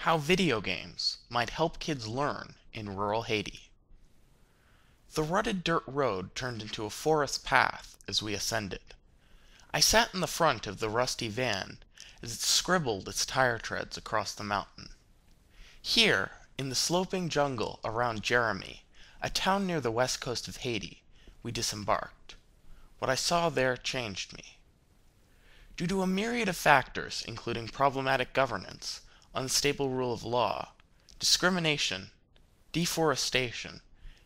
How video games might help kids learn in rural Haiti. The rutted dirt road turned into a forest path as we ascended. I sat in the front of the rusty van as it scribbled its tire treads across the mountain. Here, in the sloping jungle around Jeremy, a town near the west coast of Haiti, we disembarked. What I saw there changed me. Due to a myriad of factors, including problematic governance, unstable rule of law, discrimination, deforestation,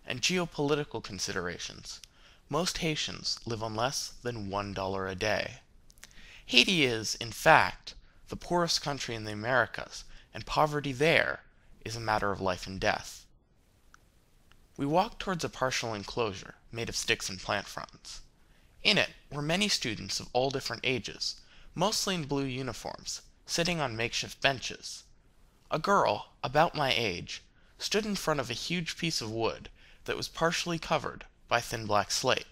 and geopolitical considerations, most Haitians live on less than $1 a day. Haiti is, in fact, the poorest country in the Americas, and poverty there is a matter of life and death. We walked towards a partial enclosure made of sticks and plant fronds. In it were many students of all different ages, mostly in blue uniforms, sitting on makeshift benches. A girl, about my age, stood in front of a huge piece of wood that was partially covered by thin black slate.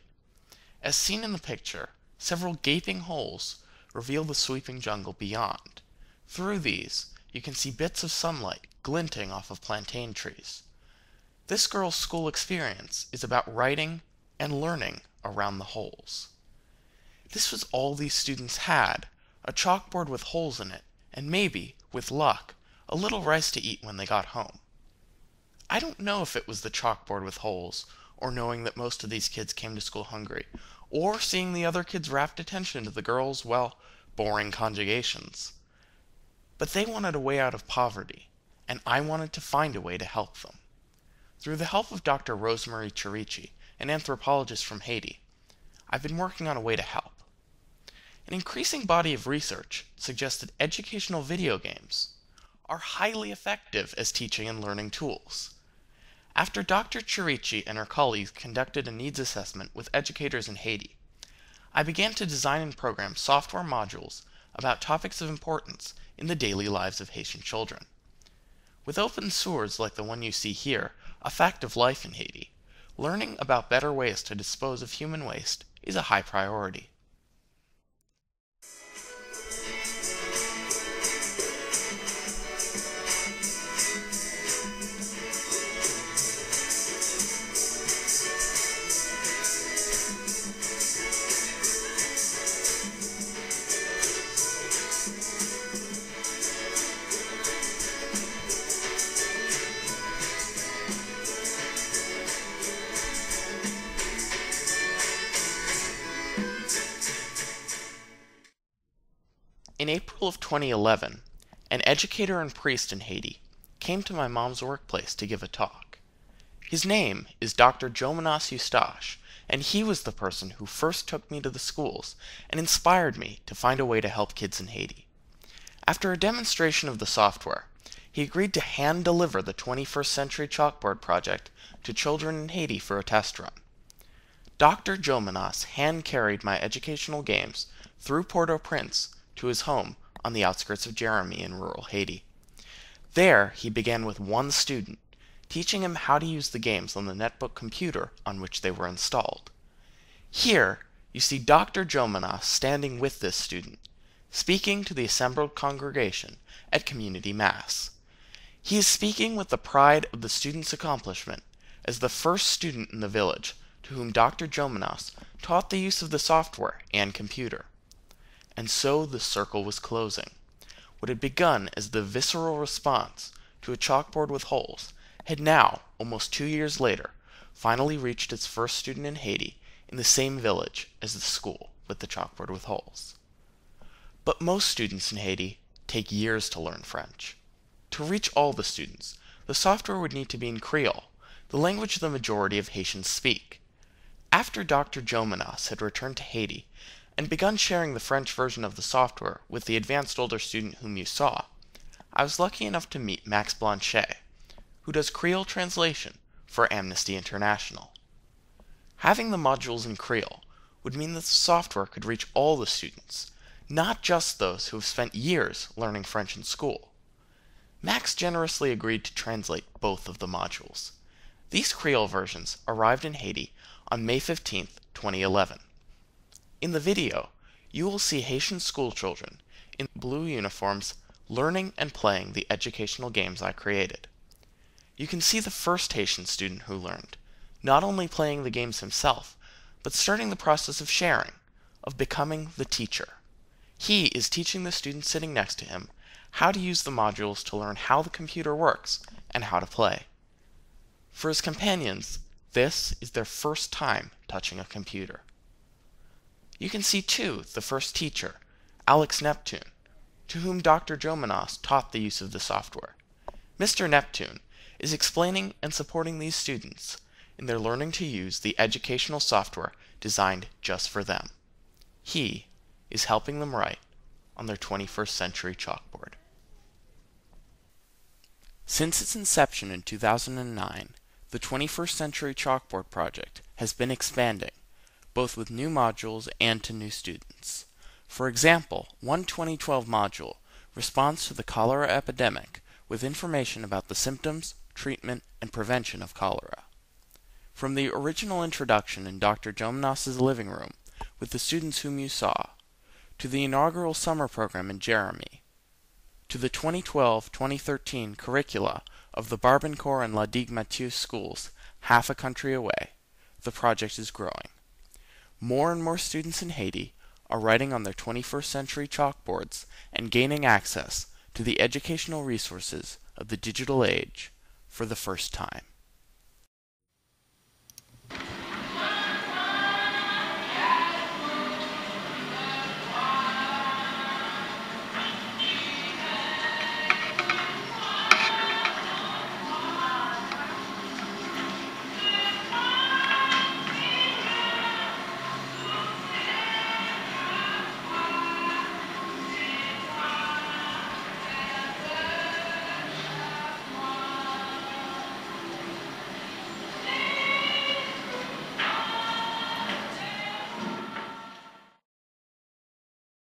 As seen in the picture, several gaping holes reveal the sweeping jungle beyond. Through these, you can see bits of sunlight glinting off of plantain trees. This girl's school experience is about writing and learning around the holes. This was all these students had, a chalkboard with holes in it, and maybe, with luck, a little rice to eat when they got home. I don't know if it was the chalkboard with holes, or knowing that most of these kids came to school hungry, or seeing the other kids' rapt attention to the girls', well, boring conjugations. But they wanted a way out of poverty, and I wanted to find a way to help them. Through the help of Dr. Rosemary Chirichi, an anthropologist from Haiti, I've been working on a way to help. An increasing body of research suggests that educational video games are highly effective as teaching and learning tools. After Dr. Chirichi and her colleagues conducted a needs assessment with educators in Haiti, I began to design and program software modules about topics of importance in the daily lives of Haitian children. With open sources like the one you see here, a fact of life in Haiti, learning about better ways to dispose of human waste is a high priority. In April of 2011, an educator and priest in Haiti came to my mom's workplace to give a talk. His name is Dr. Jomanas Eustache, and he was the person who first took me to the schools and inspired me to find a way to help kids in Haiti. After a demonstration of the software, he agreed to hand-deliver the 21st Century Chalkboard project to children in Haiti for a test run. Dr. Jomanas hand-carried my educational games through Port-au-Prince to his home on the outskirts of Jeremy in rural Haiti. There, he began with one student, teaching him how to use the games on the netbook computer on which they were installed. Here, you see Dr. Jomanas standing with this student, speaking to the assembled congregation at community mass. He is speaking with the pride of the student's accomplishment as the first student in the village to whom Dr. Jomanas taught the use of the software and computer. And so the circle was closing. What had begun as the visceral response to a chalkboard with holes had now, almost 2 years later, finally reached its first student in Haiti in the same village as the school with the chalkboard with holes. But most students in Haiti take years to learn French. To reach all the students, the software would need to be in Creole, the language the majority of Haitians speak. After Dr. Jomanas had returned to Haiti and begun sharing the French version of the software with the advanced older student whom you saw, I was lucky enough to meet Max Blanchet, who does Creole translation for Amnesty International. Having the modules in Creole would mean that the software could reach all the students, not just those who have spent years learning French in school. Max generously agreed to translate both of the modules. These Creole versions arrived in Haiti on May 15, 2011. In the video, you will see Haitian schoolchildren in blue uniforms learning and playing the educational games I created. You can see the first Haitian student who learned, not only playing the games himself, but starting the process of sharing, of becoming the teacher. He is teaching the students sitting next to him how to use the modules to learn how the computer works and how to play. For his companions, this is their first time touching a computer. You can see too the first teacher, Alex Neptune, to whom Dr. Jomanos taught the use of the software. Mr. Neptune is explaining and supporting these students in their learning to use the educational software designed just for them. He is helping them write on their 21st century chalkboard. Since its inception in 2009, the 21st Century Chalkboard project has been expanding, both with new modules and to new students. For example, one 2012 module responds to the cholera epidemic with information about the symptoms, treatment, and prevention of cholera. From the original introduction in Dr. Jomanos' living room with the students whom you saw, to the inaugural summer program in Jeremy, to the 2012-2013 curricula of the Barbancourt and La Digue Mathieu schools half a country away, the project is growing. More and more students in Haiti are writing on their 21st century chalkboards and gaining access to the educational resources of the digital age for the first time.